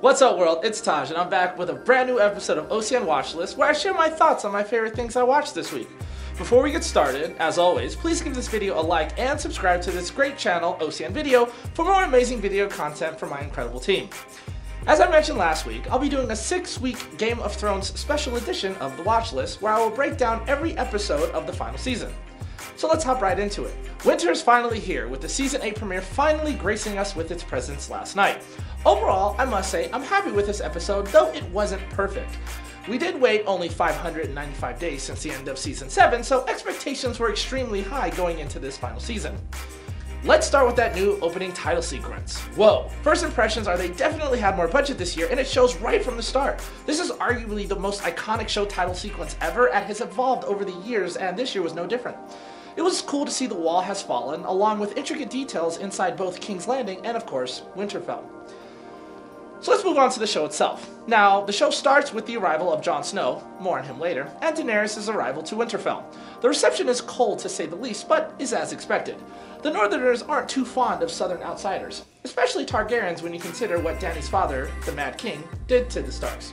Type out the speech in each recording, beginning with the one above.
What's up world, it's Taj and I'm back with a brand new episode of OCN Watchlist where I share my thoughts on my favorite things I watched this week. Before we get started, as always, please give this video a like and subscribe to this great channel, OCN Video, for more amazing video content from my incredible team. As I mentioned last week, I'll be doing a 6-week Game of Thrones special edition of the Watchlist where I will break down every episode of the final season. So let's hop right into it. Winter is finally here, with the Season 8 premiere finally gracing us with its presence last night. Overall, I must say, I'm happy with this episode, though it wasn't perfect. We did wait only 595 days since the end of Season 7, so expectations were extremely high going into this final season. Let's start with that new opening title sequence. Whoa! First impressions are they definitely had more budget this year, and it shows right from the start. This is arguably the most iconic show title sequence ever and has evolved over the years, and this year was no different. It was cool to see the wall has fallen, along with intricate details inside both King's Landing and, of course, Winterfell. So let's move on to the show itself. Now, the show starts with the arrival of Jon Snow, more on him later, and Daenerys' arrival to Winterfell. The reception is cold to say the least, but is as expected. The Northerners aren't too fond of Southern outsiders, especially Targaryens when you consider what Dany's father, the Mad King, did to the Starks.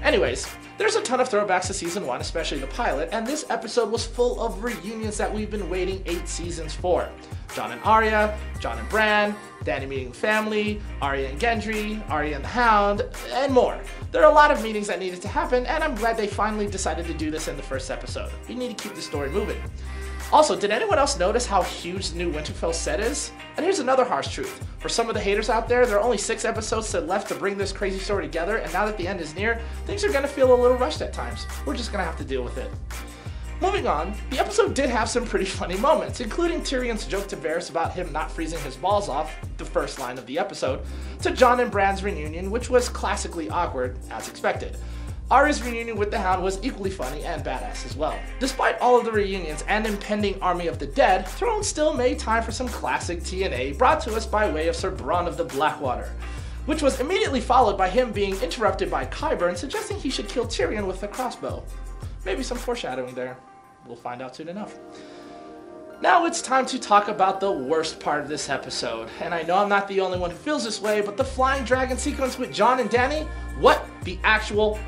Anyways, there's a ton of throwbacks to Season 1, especially the pilot, and this episode was full of reunions that we've been waiting 8 seasons for. Jon and Arya, Jon and Bran, Dany meeting family, Arya and Gendry, Arya and the Hound, and more. There are a lot of meetings that needed to happen, and I'm glad they finally decided to do this in the first episode. We need to keep the story moving. Also, did anyone else notice how huge the new Winterfell set is? And here's another harsh truth. For some of the haters out there, there are only 6 episodes left to bring this crazy story together, and now that the end is near, things are going to feel a little rushed at times. We're just going to have to deal with it. Moving on, the episode did have some pretty funny moments, including Tyrion's joke to Varys about him not freezing his balls off, the first line of the episode, to Jon and Bran's reunion, which was classically awkward, as expected. Arya's reunion with the Hound was equally funny and badass as well. Despite all of the reunions and impending army of the dead, Thrones still made time for some classic TNA brought to us by way of Sir Bronn of the Blackwater, which was immediately followed by him being interrupted by Qyburn suggesting he should kill Tyrion with a crossbow. Maybe some foreshadowing there. We'll find out soon enough. Now it's time to talk about the worst part of this episode, and I know I'm not the only one who feels this way, but the flying dragon sequence with Jon and Dany? What the actual...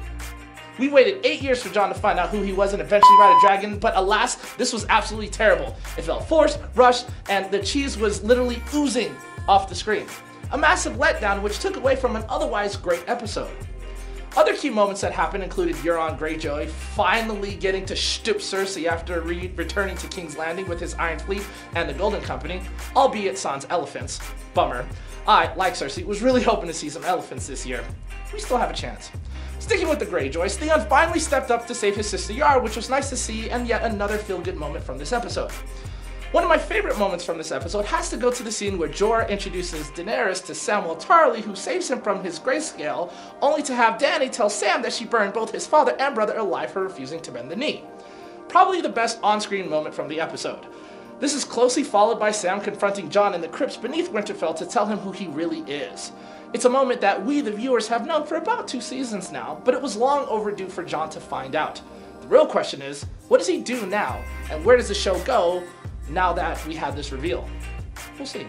We waited 8 years for Jon to find out who he was and eventually ride a dragon, but alas, this was absolutely terrible. It felt forced, rushed, and the cheese was literally oozing off the screen. A massive letdown which took away from an otherwise great episode. Other key moments that happened included Euron Greyjoy finally getting to stoop Cersei after returning to King's Landing with his Iron Fleet and the Golden Company, albeit sans elephants. Bummer. I, like Cersei, was really hoping to see some elephants this year. We still have a chance. Sticking with the Greyjoys, Theon finally stepped up to save his sister Yara, which was nice to see, and yet another feel-good moment from this episode. One of my favorite moments from this episode has to go to the scene where Jorah introduces Daenerys to Samwell Tarly, who saves him from his grayscale, only to have Dany tell Sam that she burned both his father and brother alive for refusing to bend the knee. Probably the best on-screen moment from the episode. This is closely followed by Sam confronting Jon in the crypts beneath Winterfell to tell him who he really is. It's a moment that we, the viewers, have known for about 2 seasons now, but it was long overdue for Jon to find out. The real question is, what does he do now, and where does the show go now that we had this reveal? We'll see.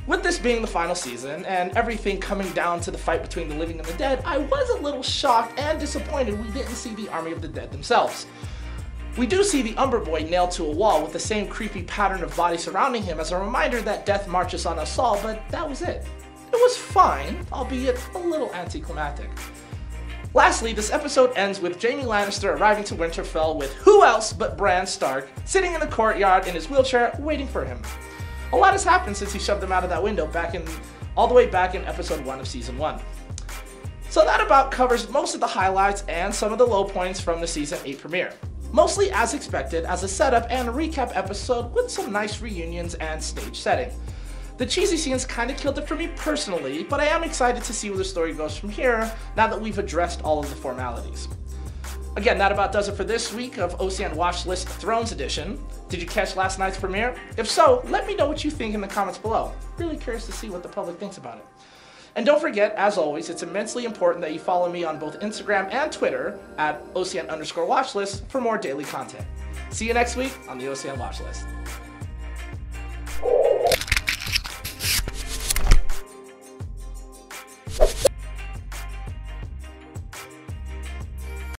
With this being the final season, and everything coming down to the fight between the living and the dead, I was a little shocked and disappointed we didn't see the army of the dead themselves. We do see the Umber Boy nailed to a wall with the same creepy pattern of bodies surrounding him as a reminder that death marches on us all, but that was it. It was fine, albeit a little anticlimactic. Lastly, this episode ends with Jaime Lannister arriving to Winterfell with who else but Bran Stark sitting in the courtyard in his wheelchair waiting for him. A lot has happened since he shoved him out of that window all the way back in episode 1 of season 1. So that about covers most of the highlights and some of the low points from the season 8 premiere. Mostly as expected, as a setup and a recap episode with some nice reunions and stage setting. The cheesy scenes kinda killed it for me personally, but I am excited to see where the story goes from here now that we've addressed all of the formalities. Again, that about does it for this week of OCN Watchlist Thrones Edition. Did you catch last night's premiere? If so, let me know what you think in the comments below. Really curious to see what the public thinks about it. And don't forget, as always, it's immensely important that you follow me on both Instagram and Twitter at OCN_Watchlist for more daily content. See you next week on the OCN Watchlist.